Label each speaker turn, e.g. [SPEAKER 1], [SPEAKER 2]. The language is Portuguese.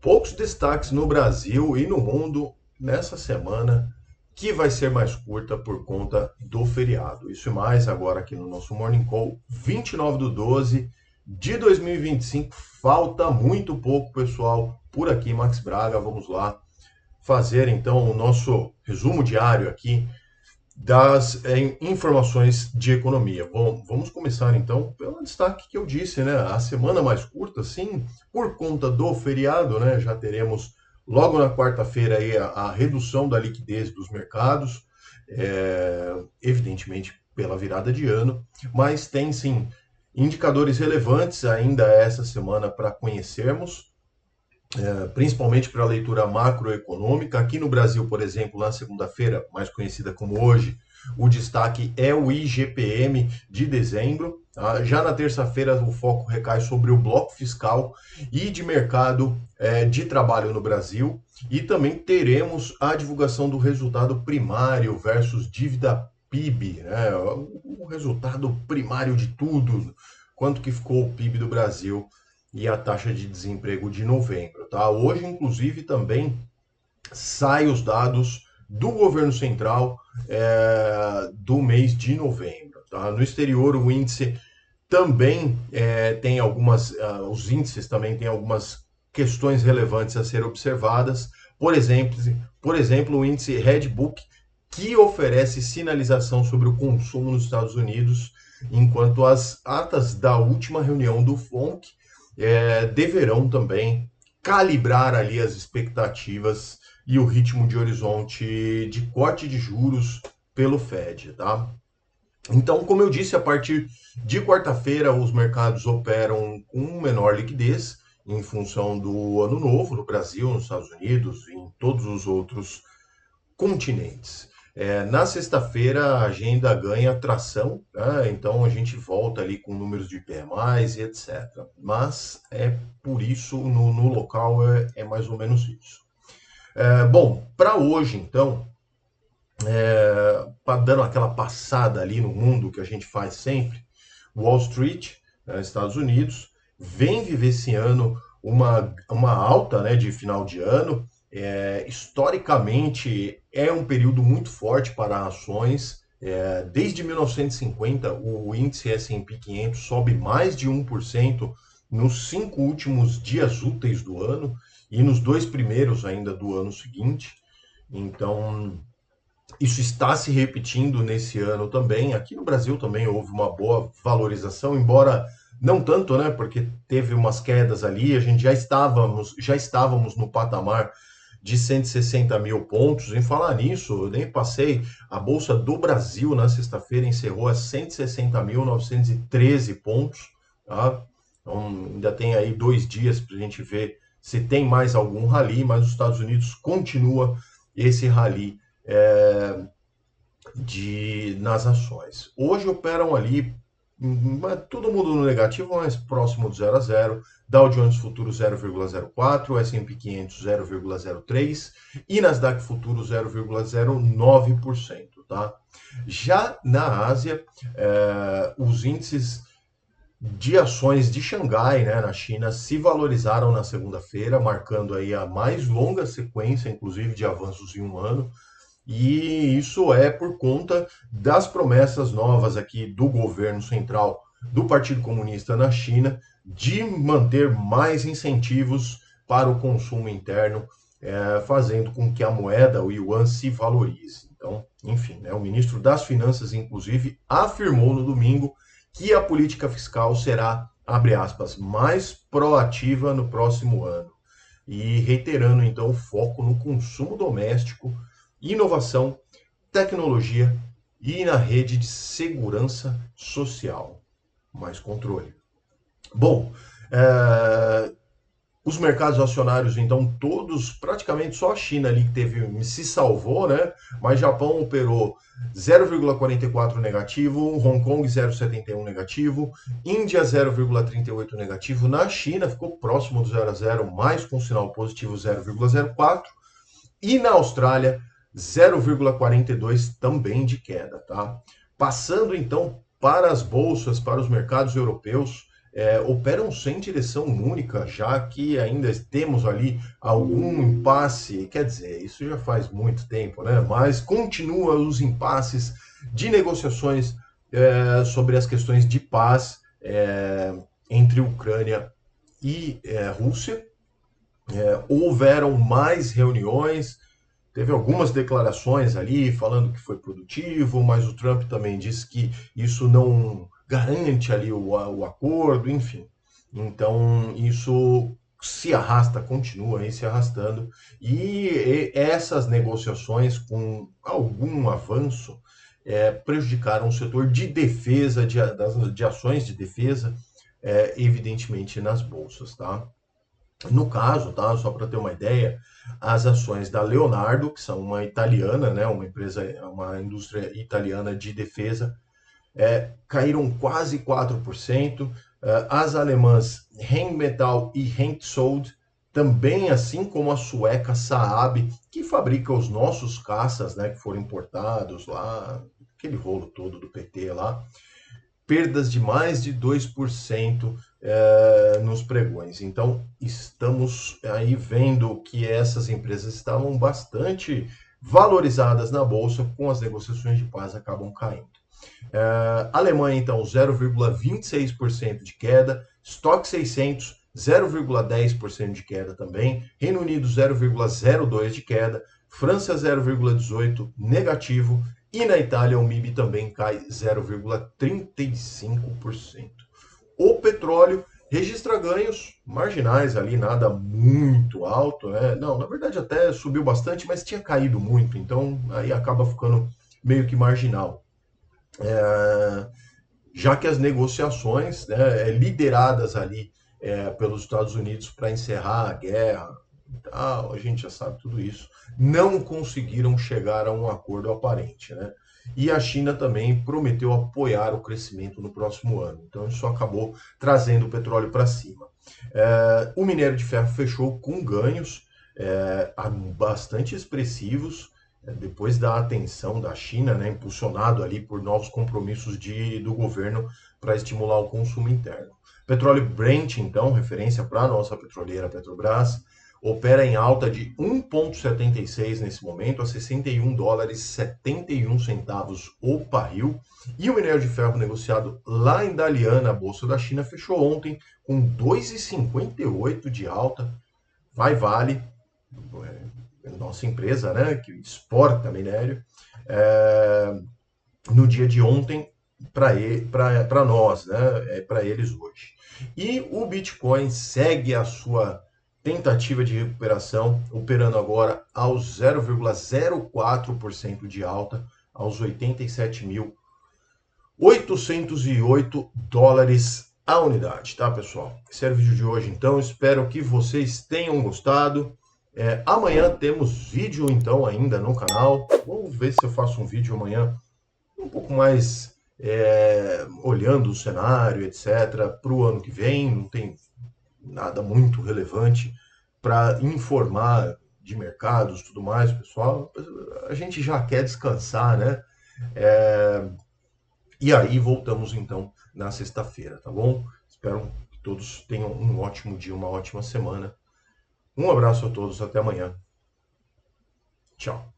[SPEAKER 1] Poucos destaques no Brasil e no mundo nessa semana, que vai ser mais curta por conta do feriado. Isso e mais agora aqui no nosso Morning Call, 29/12 de 2025. Falta muito pouco, pessoal. Por aqui, Max Braga, vamos lá fazer então o nosso resumo diário aqui das informações de economia. Bom, vamos começar então pelo destaque que eu disse, né? A semana mais curta, sim, por conta do feriado, né? Já teremos logo na quarta-feira aí a redução da liquidez dos mercados, evidentemente pela virada de ano, mas tem sim indicadores relevantes ainda essa semana para conhecermos, principalmente para a leitura macroeconômica. Aqui no Brasil, por exemplo, na segunda-feira, mais conhecida como hoje, o destaque é o IGPM de dezembro. Tá? Já na terça-feira, o foco recai sobre o bloco fiscal e de mercado de trabalho no Brasil. E também teremos a divulgação do resultado primário versus dívida PIB, né? O resultado primário de tudo, quanto que ficou o PIB do Brasil e a taxa de desemprego de novembro. Tá? Hoje, inclusive, também saem os dados do governo central do mês de novembro. Tá? No exterior, o índice também tem algumas, os índices também têm algumas questões relevantes a ser observadas. Por exemplo, o índice Redbook, que oferece sinalização sobre o consumo nos Estados Unidos, enquanto as atas da última reunião do FONC deverão também calibrar ali as expectativas e o ritmo de horizonte de corte de juros pelo Fed, tá? Então, como eu disse, a partir de quarta-feira os mercados operam com menor liquidez em função do ano novo no Brasil, nos Estados Unidos e em todos os outros continentes. Na sexta-feira a agenda ganha tração, né? Então a gente volta ali com números de PMIs e etc. Mas é por isso, no local é mais ou menos isso. Bom, para hoje então, dando aquela passada ali no mundo que a gente faz sempre, Wall Street, Estados Unidos, vem viver esse ano uma alta, né, de final de ano. Historicamente, é um período muito forte para ações. Desde 1950, o índice S&P 500 sobe mais de 1% nos 5 últimos dias úteis do ano e nos 2 primeiros ainda do ano seguinte. Então, isso está se repetindo nesse ano também. Aqui no Brasil também houve uma boa valorização, embora não tanto, né? Porque teve umas quedas ali. A gente já estávamos no patamar de 160 mil pontos. Em falar nisso, eu nem passei. A Bolsa do Brasil na sexta-feira encerrou a 160.913 pontos. Tá? Então, ainda tem aí 2 dias para a gente ver se tem mais algum rally, mas os Estados Unidos continua esse rally nas ações. Hoje operam ali todo mundo no negativo, mas próximo do 0 a 0. Dow Jones Futuro 0,04, S&P 500 0,03 e Nasdaq Futuro 0,09%. Tá? Já na Ásia, os índices de ações de Xangai, né, na China, se valorizaram na segunda-feira, marcando aí a mais longa sequência, inclusive, de avanços em um ano. E isso é por conta das promessas novas aqui do governo central do Partido Comunista na China de manter mais incentivos para o consumo interno, fazendo com que a moeda, o yuan, se valorize. Então, enfim, né, o ministro das Finanças, inclusive, afirmou no domingo que a política fiscal será, abre aspas, mais proativa no próximo ano. E reiterando, então, o foco no consumo doméstico, inovação, tecnologia e na rede de segurança social. Mais controle. Bom, os mercados acionários, então, todos, praticamente só a China ali que se salvou, né? Mas Japão operou 0,44 negativo, Hong Kong 0,71 negativo, Índia 0,38 negativo, na China ficou próximo do 0 a 0, mas com sinal positivo 0,04, e na Austrália 0,42 também de queda, tá? Passando então para as bolsas, para os mercados europeus, operam sem direção única, já que ainda temos ali algum impasse, quer dizer, isso já faz muito tempo, né? Mas continua os impasses de negociações sobre as questões de paz entre Ucrânia e Rússia. Houveram mais reuniões, teve algumas declarações ali falando que foi produtivo, mas o Trump também disse que isso não garante ali o acordo, enfim. Então, isso se arrasta, continua aí se arrastando, e essas negociações com algum avanço prejudicaram o setor de defesa, de ações de defesa, evidentemente nas bolsas, tá? No caso, tá, só para ter uma ideia, as ações da Leonardo, que são uma italiana, né, uma empresa, uma indústria italiana de defesa, caíram quase 4%. As alemãs Rheinmetall e Hensoldt, também assim como a sueca Saab, que fabrica os nossos caças, né, que foram importados lá, aquele rolo todo do PT lá, perdas de mais de 2% nos pregões. Então, estamos aí vendo que essas empresas estavam bastante valorizadas na bolsa, com as negociações de paz acabam caindo. Alemanha, então, 0,26% de queda, Stock 600, 0,10% de queda também, Reino Unido 0,02% de queda, França 0,18% negativo, e na Itália o MIB também cai 0,35%. O petróleo registra ganhos marginais ali, nada muito alto, né? Não, na verdade até subiu bastante, mas tinha caído muito, então aí acaba ficando meio que marginal. Já que as negociações, né, lideradas ali pelos Estados Unidos para encerrar a guerra, a gente já sabe tudo isso, não conseguiram chegar a um acordo aparente, né? E a China também prometeu apoiar o crescimento no próximo ano. Então isso acabou trazendo o petróleo para cima. O minério de ferro fechou com ganhos bastante expressivos, depois da atenção da China, né, impulsionado ali por novos compromissos do governo para estimular o consumo interno. Petróleo Brent, então, referência para a nossa petroleira Petrobras, opera em alta de 1,76 nesse momento, a 61 dólares 71 centavos o barril. E o minério de ferro negociado lá em Dalian, na Bolsa da China, fechou ontem com 2,58 de alta. Vale, nossa empresa, né, que exporta minério, no dia de ontem para nós, né, para eles hoje. E o Bitcoin segue a sua tentativa de recuperação, operando agora aos 0,04% de alta, aos 87.808 dólares a unidade, tá, pessoal? Esse é o vídeo de hoje, então. Espero que vocês tenham gostado. Amanhã temos vídeo, então, ainda no canal. Vamos ver se eu faço um vídeo amanhã um pouco mais olhando o cenário, etc., para o ano que vem. Não tem nada muito relevante para informar de mercados e tudo mais, pessoal. A gente já quer descansar, né? E aí voltamos então na sexta-feira, tá bom? Espero que todos tenham um ótimo dia, uma ótima semana. Um abraço a todos, até amanhã. Tchau.